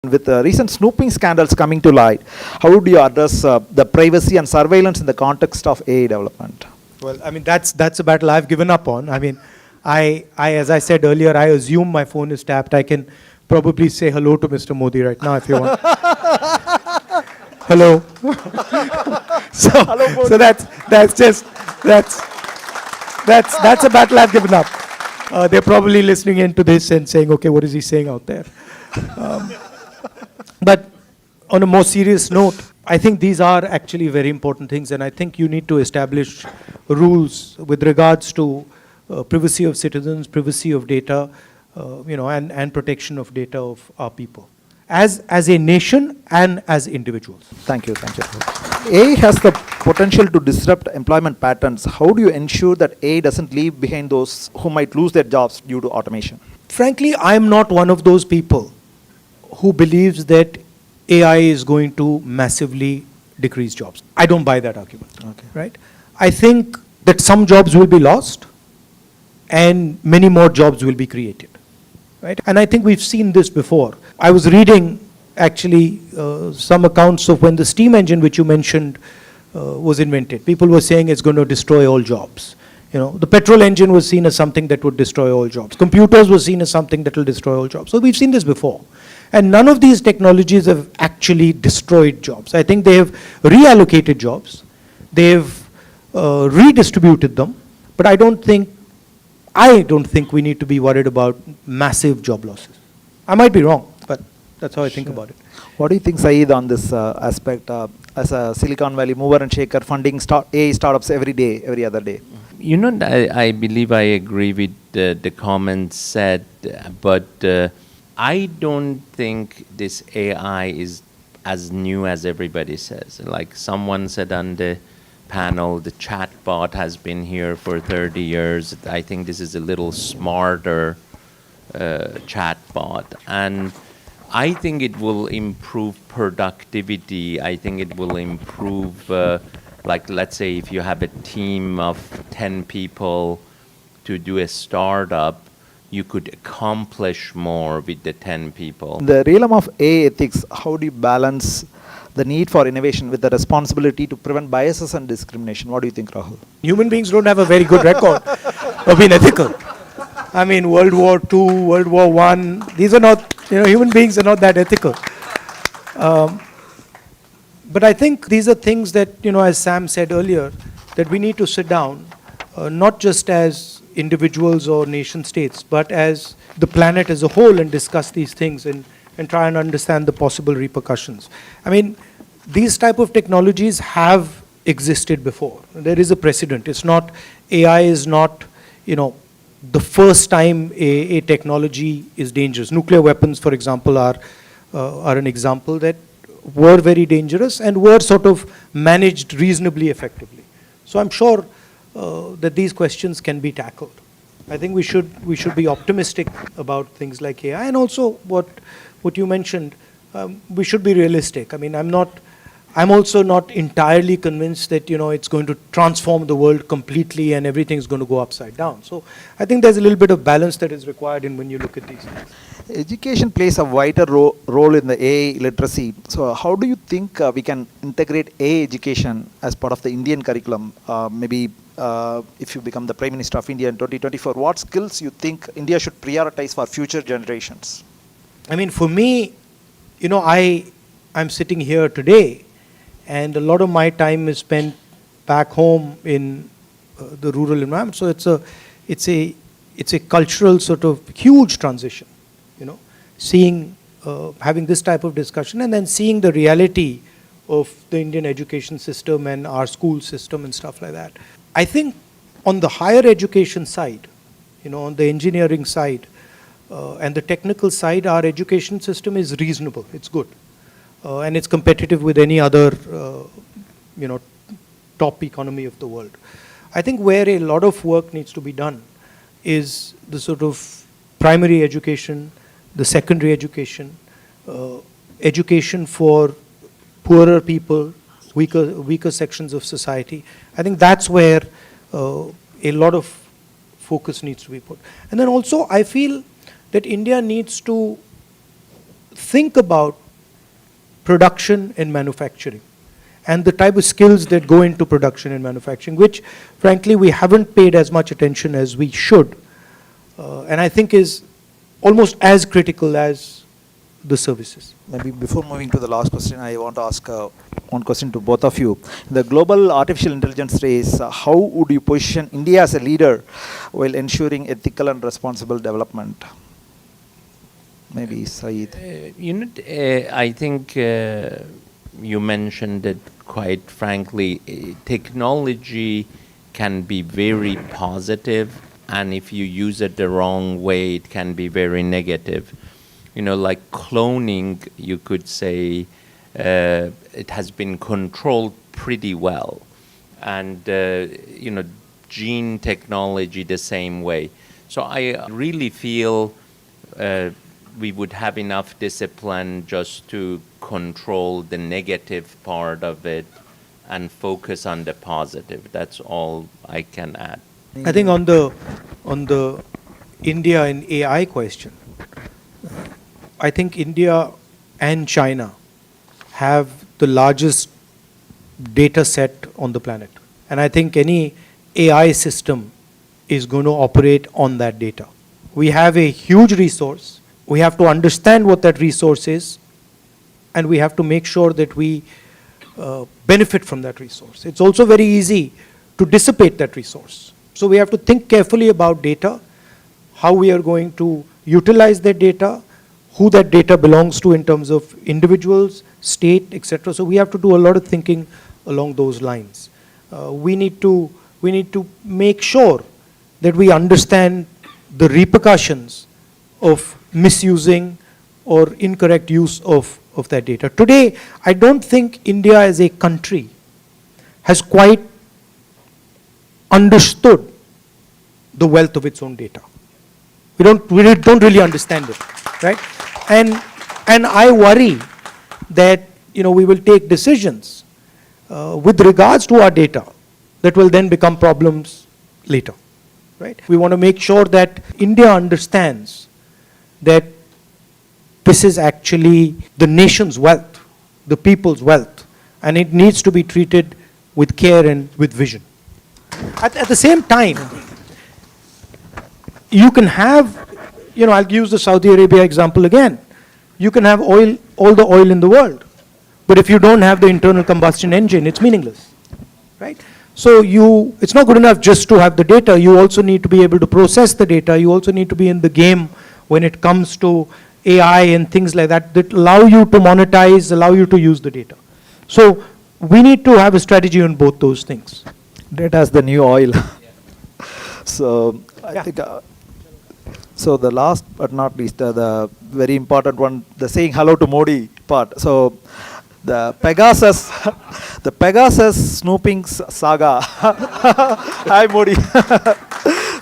with recent snooping scandals coming to light, how would you address the privacy and surveillance in the context of AI development? Well, I mean, that's a battle I've given up on. I mean, as I said earlier, I assume my phone is tapped. I can probably say hello to Mr. Modi right now if you want. Hello. So that's a battle I've given up. They're probably listening into this and saying, okay, what is he saying out there? But on a more serious note, I think these are actually very important things, and I think you need to establish rules with regards to privacy of citizens, privacy of data, and protection of data of our people, as a nation and as individuals. Thank you. AI has the potential to disrupt employment patterns. How do you ensure that AI doesn't leave behind those who might lose their jobs due to automation? Frankly, I'm not one of those people who believes that AI is going to massively decrease jobs. I don't buy that argument. Okay. Right? I think that some jobs will be lost and many more jobs will be created. Right? And I think we've seen this before. I was reading actually some accounts of when the steam engine, which you mentioned, was invented. People were saying it's going to destroy all jobs. The petrol engine was seen as something that would destroy all jobs. Computers were seen as something that will destroy all jobs. So we've seen this before. And none of these technologies have actually destroyed jobs. I think they have reallocated jobs. They've redistributed them. But I don't think we need to be worried about massive job losses. I might be wrong, but that's how I think about it. What do you think, Saeed, on this aspect as a Silicon Valley mover and shaker, funding AI startups every day, every other day? I believe I agree with the comments said, but I don't think this AI is as new as everybody says. Like someone said on the panel, the chatbot has been here for 30 years. I think this is a little smarter chatbot. And I think it will improve productivity. I think it will improve, like let's say if you have a team of 10 people to do a startup, you could accomplish more with the 10 people. In the realm of AI ethics, how do you balance the need for innovation with the responsibility to prevent biases and discrimination? What do you think, Rahul? Human beings don't have a very good record of being ethical. I mean, World War II, World War I, these are not, human beings are not that ethical. But I think these are things that, as Sam said earlier, that we need to sit down, not just as individuals or nation states, but as the planet as a whole and discuss these things and try and understand the possible repercussions. I mean, these type of technologies have existed before. There is a precedent. It's not, AI is not, the first time a technology is dangerous. Nuclear weapons, for example, are an example that were very dangerous and were sort of managed reasonably effectively. So I'm sure that these questions can be tackled. I think we should be optimistic about things like AI, and also what you mentioned, we should be realistic. I mean, I'm also not entirely convinced that it's going to transform the world completely and everything's going to go upside down. So I think there's a little bit of balance that is required when you look at these things. Education plays a vital role in the AI literacy. So how do you think we can integrate AI education as part of the Indian curriculum? Maybe if you become the Prime Minister of India in 2024, what skills you think India should prioritize for future generations? I mean, for me, I'm sitting here today, and a lot of my time is spent back home in the rural environment. So it's a cultural sort of huge transition, seeing, having this type of discussion and then seeing the reality of the Indian education system and our school system and stuff like that. I think on the higher education side, on the engineering side and the technical side, our education system is reasonable. It's good. And it's competitive with any other, top economy of the world. I think where a lot of work needs to be done is the sort of primary education, the secondary education, education for poorer people, weaker sections of society. I think that's where a lot of focus needs to be put. And then also I feel that India needs to think about production and manufacturing and the type of skills that go into production and manufacturing, which frankly we haven't paid as much attention as we should, and I think is almost as critical as the services. Maybe before moving to the last question, I want to ask one question to both of you. In the global artificial intelligence race, how would you position India as a leader while ensuring ethical and responsible development? Maybe Saeed. I think you mentioned it quite frankly. Technology can be very positive, and if you use it the wrong way, it can be very negative. Like cloning, you could say it has been controlled pretty well. And, gene technology the same way. So I really feel we would have enough discipline just to control the negative part of it and focus on the positive. That's all I can add. I think on the India and AI question, I think India and China have the largest data set on the planet. And I think any AI system is going to operate on that data. We have a huge resource. We have to understand what that resource is, and we have to make sure that we benefit from that resource. It's also very easy to dissipate that resource. So we have to think carefully about data, how we are going to utilize that data, who that data belongs to in terms of individuals, state, etc. So we have to do a lot of thinking along those lines. We need to make sure that we understand the repercussions of misusing or incorrect use of that data. Today, I don't think India as a country has quite understood the wealth of its own data. We don't really understand it, right? And I worry that we will take decisions with regards to our data that will then become problems later, right? We want to make sure that India understands that this is actually the nation's wealth, the people's wealth, and it needs to be treated with care and with vision. At the same time, you can have, I'll use the Saudi Arabia example again. You can have oil, all the oil in the world, but if you don't have the internal combustion engine, it's meaningless, right? So it's not good enough just to have the data. You also need to be able to process the data. You also need to be in the game when it comes to AI and things like that allow you to monetize, allow you to use the data. So we need to have a strategy on both those things. Data is the new oil. So I think, so the last but not least, the very important one, the saying hello to Modi part. So the Pegasus snooping saga. Hi Modi.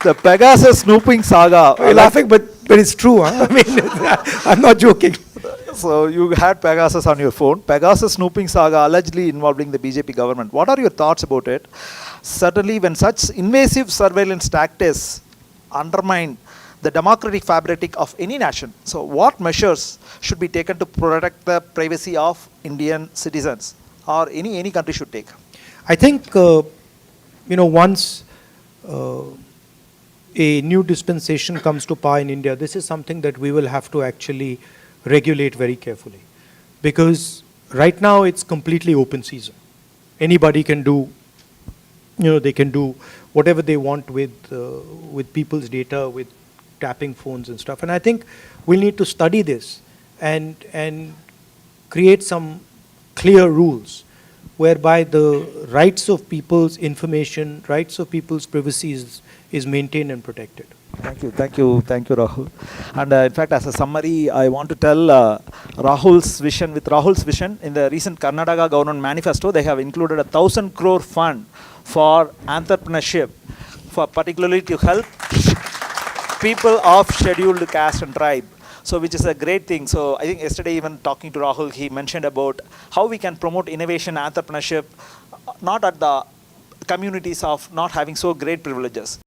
The Pegasus snooping saga. You're laughing, but it's true. Huh? I mean, I'm not joking. So you had Pegasus on your phone. Pegasus snooping saga allegedly involving the BJP government. What are your thoughts about it? Certainly, when such invasive surveillance tactics undermine the democratic fabric of any nation, so what measures should be taken to protect the privacy of Indian citizens, or any country should take? I think once a new dispensation comes to power in India, this is something that we will have to actually regulate very carefully, because right now it's completely open season. Anybody can do, they can do whatever they want with people's data, with tapping phones and stuff. And I think we'll need to study this and create some clear rules whereby the rights of people's information, rights of people's privacy is maintained and protected. Thank you, Rahul. And in fact, as a summary, I want to tell Rahul's vision. With Rahul's vision, in the recent Karnataka government manifesto, they have included 1,000 crore fund for entrepreneurship, for particularly to help people of scheduled caste and tribe. So which is a great thing. So I think yesterday, even talking to Rahul, he mentioned about how we can promote innovation, entrepreneurship, not at the communities of not having so great privileges.